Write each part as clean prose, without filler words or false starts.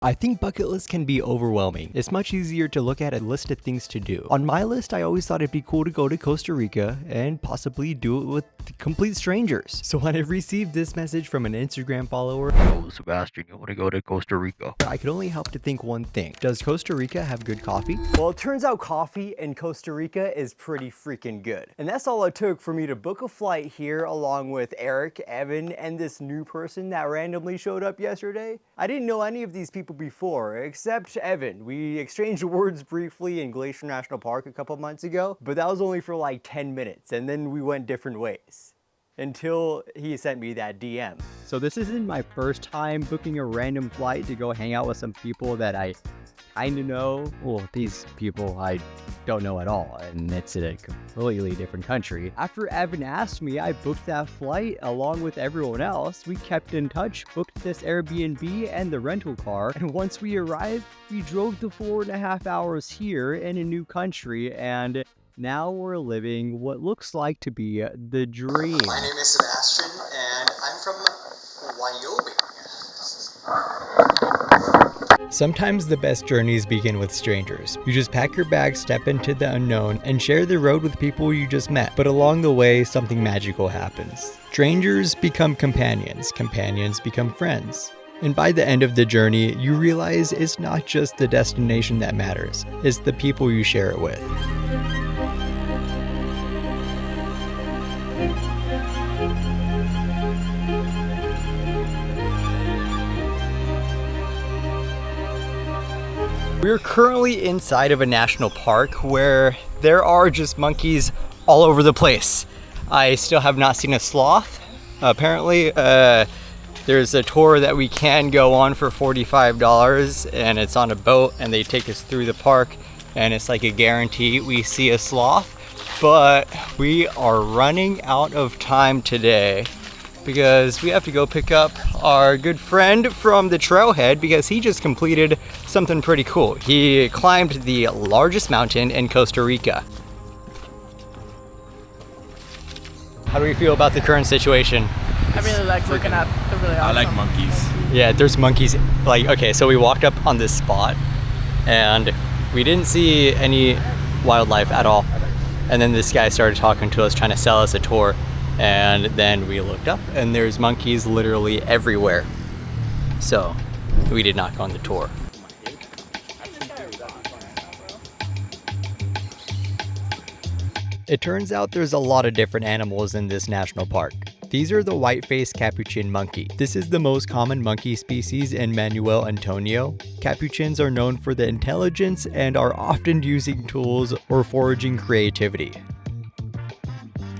I think bucket lists can be overwhelming. It's much easier to look at a list of things to do. On my list, I always thought it'd be cool to go to Costa Rica and possibly do it with complete strangers. So when I received this message from an Instagram follower, "Yo, Sebastian, you want to go to Costa Rica?" I could only help to think one thing. Does Costa Rica have good coffee? Well, it turns out coffee in Costa Rica is pretty freaking good. And that's all it took for me to book a flight here along with Eric, Evan, and this new person that randomly showed up yesterday. I didn't know any of these people before, except Evan. We exchanged words briefly in Glacier National Park a couple months ago, but that was only for like 10 minutes, and then we went different ways. Until he sent me that DM. So this isn't my first time booking a random flight to go hang out with some people that I kind of know. Well, these people I don't know at all, and it's in a completely different country. After Evan asked me, I booked that flight along with everyone else. We kept in touch, booked this Airbnb and the rental car, and once we arrived, we drove the 4.5 hours here in a new country, and now we're living what looks like to be the dream. My name is Sebastian, and I'm from Wyoming. Sometimes the best journeys begin with strangers. You just pack your bags, step into the unknown, and share the road with people you just met. But along the way, something magical happens. Strangers become companions, companions become friends. And by the end of the journey, you realize it's not just the destination that matters, it's the people you share it with. We're currently inside of a national park where there are just monkeys all over the place. I still have not seen a sloth. Apparently, there's a tour that we can go on for $45, and it's on a boat, and they take us through the park, and it's like a guarantee we see a sloth. But we are running out of time today because we have to go pick up our good friend from the trailhead because he just completed something pretty cool. He climbed the largest mountain in Costa Rica. How do we feel about the current situation? I really like looking at the really awesome. I like monkeys. Yeah, there's monkeys. Like, okay, so we walked up on this spot and we didn't see any wildlife at all. And then this guy started talking to us, trying to sell us a tour. And then we looked up and there's monkeys literally everywhere. So we did not go on the tour. It turns out there's a lot of different animals in this national park. These are the white-faced capuchin monkey. This is the most common monkey species in Manuel, Antonio. Capuchins are known for their intelligence and are often using tools or foraging creativity.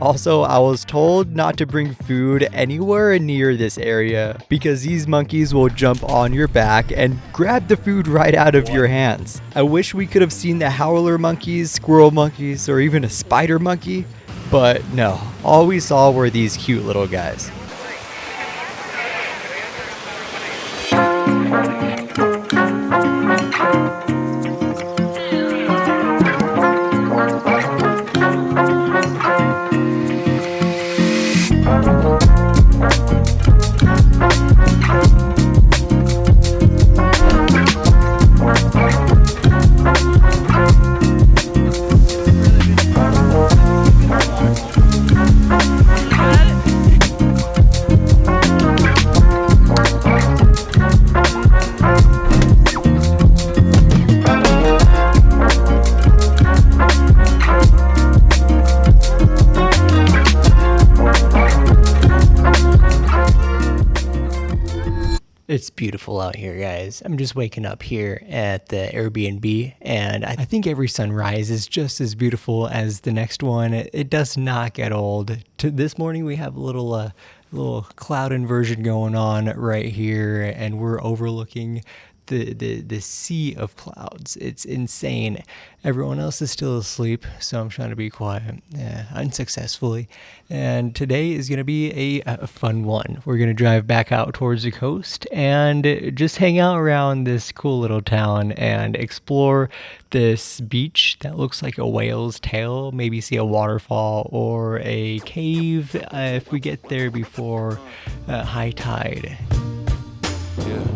Also, I was told not to bring food anywhere near this area because these monkeys will jump on your back and grab the food right out of your hands. I wish we could have seen the howler monkeys, squirrel monkeys, or even a spider monkey, but no, all we saw were these cute little guys. It's beautiful out here, guys. I'm just waking up here at the Airbnb, and I think every sunrise is just as beautiful as the next one. It does not get old. This morning we have a little cloud inversion going on right here, and we're overlooking the sea of clouds. It's insane. Everyone else is still asleep, so I'm trying to be quiet, unsuccessfully. And today is going to be a fun one. We're going to drive back out towards the coast and just hang out around this cool little town and explore this beach that looks like a whale's tail. Maybe see a waterfall or a cave if we get there before high tide. Yeah.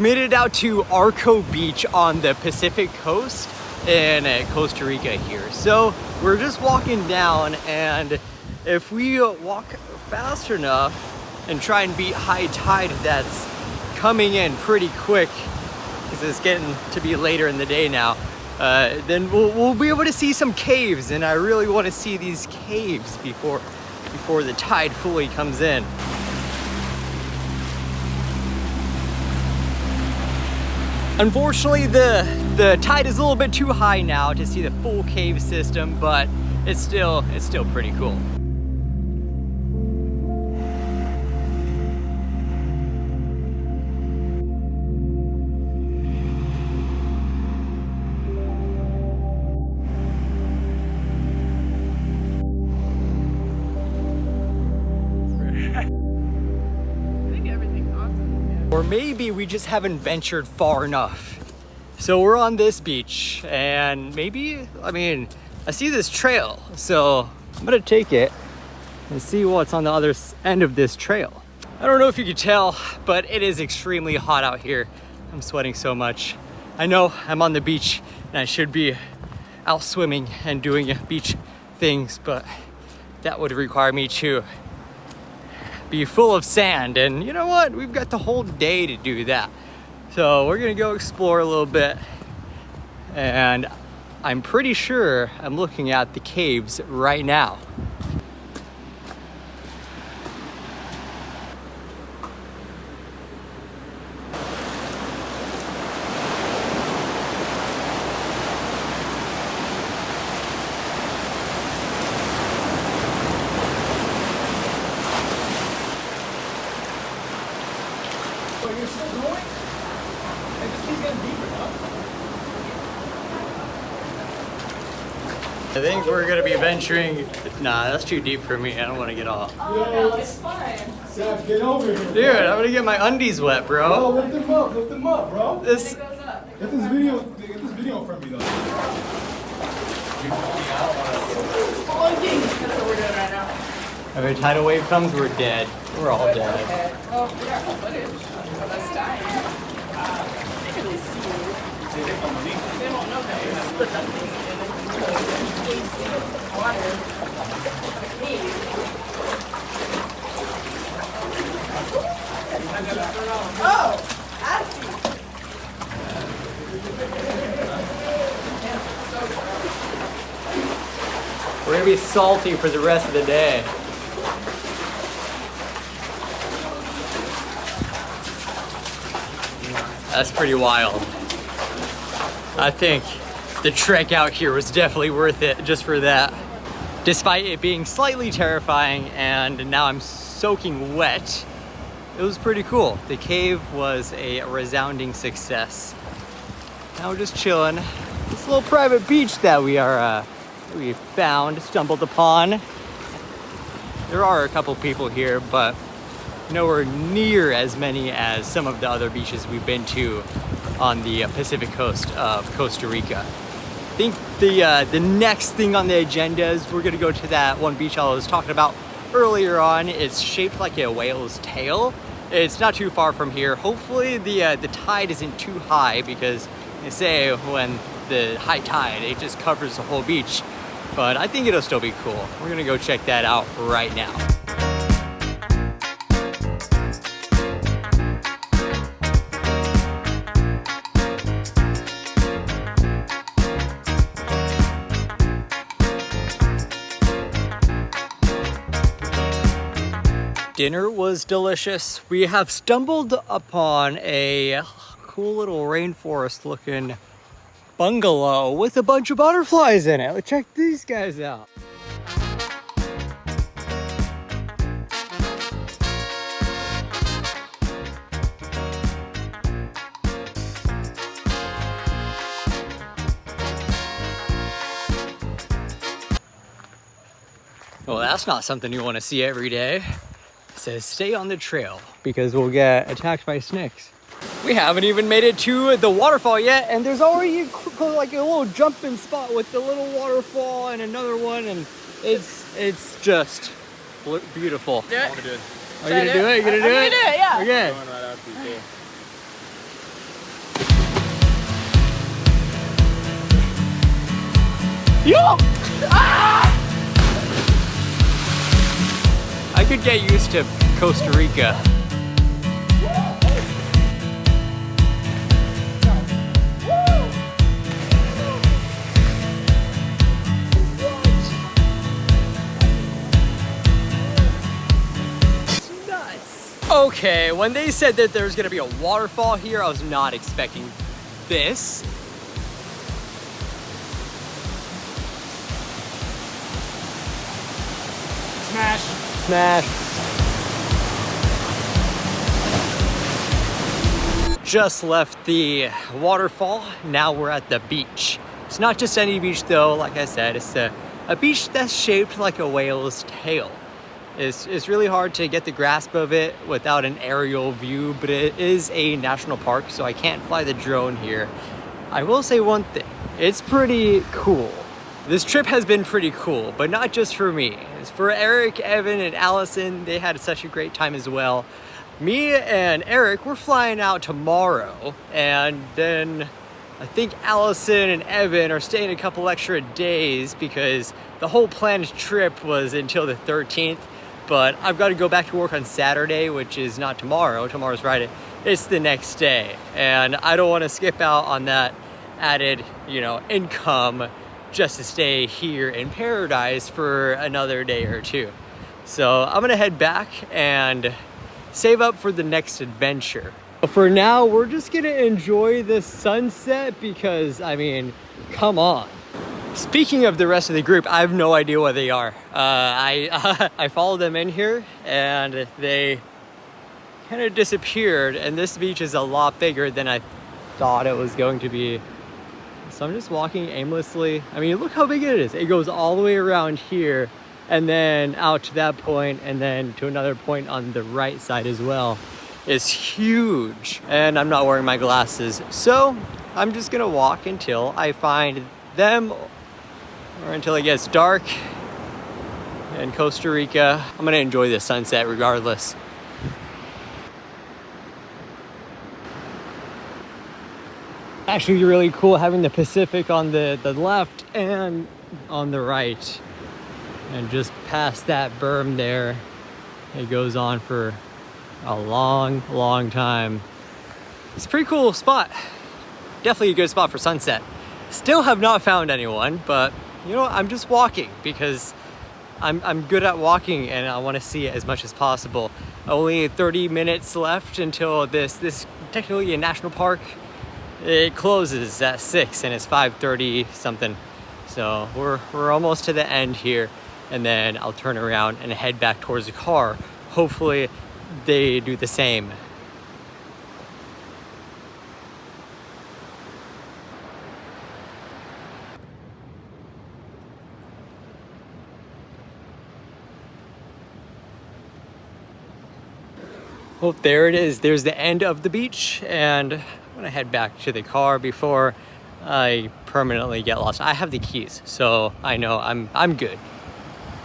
made it out to Arco Beach on the Pacific coast in Costa Rica here. So we're just walking down, and if we walk fast enough and try and beat high tide that's coming in pretty quick, because it's getting to be later in the day now, then we'll be able to see some caves, and I really want to see these caves before the tide fully comes in. Unfortunately, the tide is a little bit too high now to see the full cave system, but it's still pretty cool. Or maybe we just haven't ventured far enough. So we're on this beach, and maybe, I see this trail, so I'm gonna take it and see what's on the other end of this trail. I don't know if you could tell, but it is extremely hot out here. I'm sweating so much. I know I'm on the beach and I should be out swimming and doing beach things, but that would require me to be full of sand, and you know what? We've got the whole day to do that. So we're gonna go explore a little bit, and I'm pretty sure I'm looking at the caves right now. You're still going? It just keeps getting deeper, no? I think we're gonna be venturing. Nah, that's too deep for me. I don't want to get off. Oh no, it's fine. Seth, get over here. Dude, I'm gonna get my undies wet, Bro, bro. lift them up, bro. This. It goes up. Get this video from me, though. That's what we're doing right now. Every tidal wave comes, we're dead. We're all dead. Okay. Oh, we got footage of us dying. They can really see you. They won't know that you're split that thing in water. Oh, asty. We're gonna be salty for the rest of the day. That's pretty wild. I think the trek out here was definitely worth it just for that. Despite it being slightly terrifying and now I'm soaking wet, it was pretty cool. The cave was a resounding success. Now we're just chilling. This little private beach that we stumbled upon. There are a couple people here, but nowhere near as many as some of the other beaches we've been to on the Pacific coast of Costa Rica. I think the next thing on the agenda is we're gonna go to that one beach I was talking about earlier on. It's shaped like a whale's tail. It's not too far from here. Hopefully the tide isn't too high, because they say when the high tide, it just covers the whole beach. But I think it'll still be cool. We're gonna go check that out right now. Dinner was delicious. We have stumbled upon a cool little rainforest looking bungalow with a bunch of butterflies in it. Check these guys out. Well, that's not something you want to see every day. It says stay on the trail because we'll get attacked by snakes. We haven't even made it to the waterfall yet, and there's already like a little jumping spot with the little waterfall and another one, and it's just beautiful. Do it. I want to do it. Are you gonna do it? You gonna do it? I'm gonna do it, yeah. Okay. Going right after you, Yo! Ah! I could get used to Costa Rica. Okay, when they said that there's gonna be a waterfall here, I was not expecting this. Smash. Smash. Just left the waterfall, now we're at the beach. It's not just any beach though, like I said, it's a beach that's shaped like a whale's tail. It's really hard to get the grasp of it without an aerial view, but it is a national park, so I can't fly the drone here. I will say one thing, it's pretty cool. This trip has been pretty cool, but not just for me. It's for Eric, Evan, and Allison. They had such a great time as well. Me and Eric, we're flying out tomorrow, and then I think Allison and Evan are staying a couple extra days because the whole planned trip was until the 13th. But I've got to go back to work on Saturday, which is not tomorrow. Tomorrow's Friday. It's the next day. And I don't want to skip out on that added, income just to stay here in paradise for another day or two. So I'm going to head back and save up for the next adventure. For now, we're just going to enjoy the sunset because, come on. Speaking of the rest of the group, I have no idea where they are. I followed them in here and they kind of disappeared, and this beach is a lot bigger than I thought it was going to be. So I'm just walking aimlessly. Look how big it is. It goes all the way around here and then out to that point and then to another point on the right side as well. It's huge, and I'm not wearing my glasses. So I'm just gonna walk until I find them or until it gets dark in Costa Rica. I'm gonna enjoy the sunset regardless. Actually really cool having the Pacific on the left and on the right. And just past that berm there, it goes on for a long, long time. It's a pretty cool spot. Definitely a good spot for sunset. Still have not found anyone, but I'm just walking because I'm good at walking and I want to see it as much as possible. Only 30 minutes left until this technically a national park. It closes at 6 and it's 5:30 something. So we're almost to the end here, and then I'll turn around and head back towards the car. Hopefully they do the same. Oh, there it is. There's the end of the beach, and I'm gonna head back to the car before I permanently get lost. I have the keys, so I know I'm good.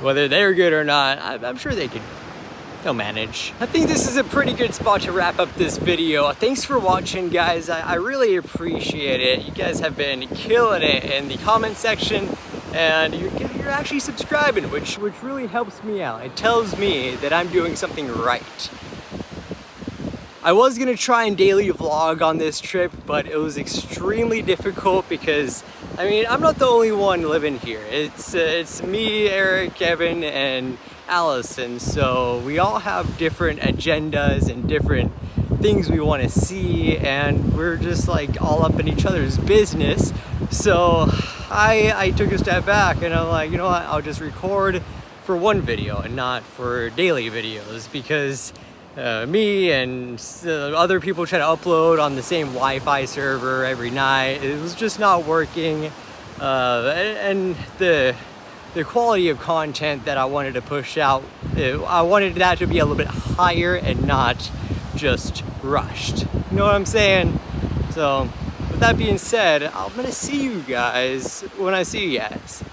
Whether they're good or not, I'm sure they'll manage. I think this is a pretty good spot to wrap up this video. Thanks for watching, guys. I really appreciate it. You guys have been killing it in the comment section, and you're actually subscribing, which really helps me out. It tells me that I'm doing something right. I was gonna try and daily vlog on this trip, but it was extremely difficult because, I'm not the only one living here. It's me, Eric, Kevin, and Allison. So we all have different agendas and different things we want to see, and we're just like all up in each other's business. So I took a step back and I'm like, you know what, I'll just record for one video and not for daily videos, because me and other people try to upload on the same Wi-Fi server every night. It was just not working, and the quality of content that I wanted to push out, I wanted that to be a little bit higher and not just rushed. You know what I'm saying? So with that being said, I'm gonna see you guys when I see you guys.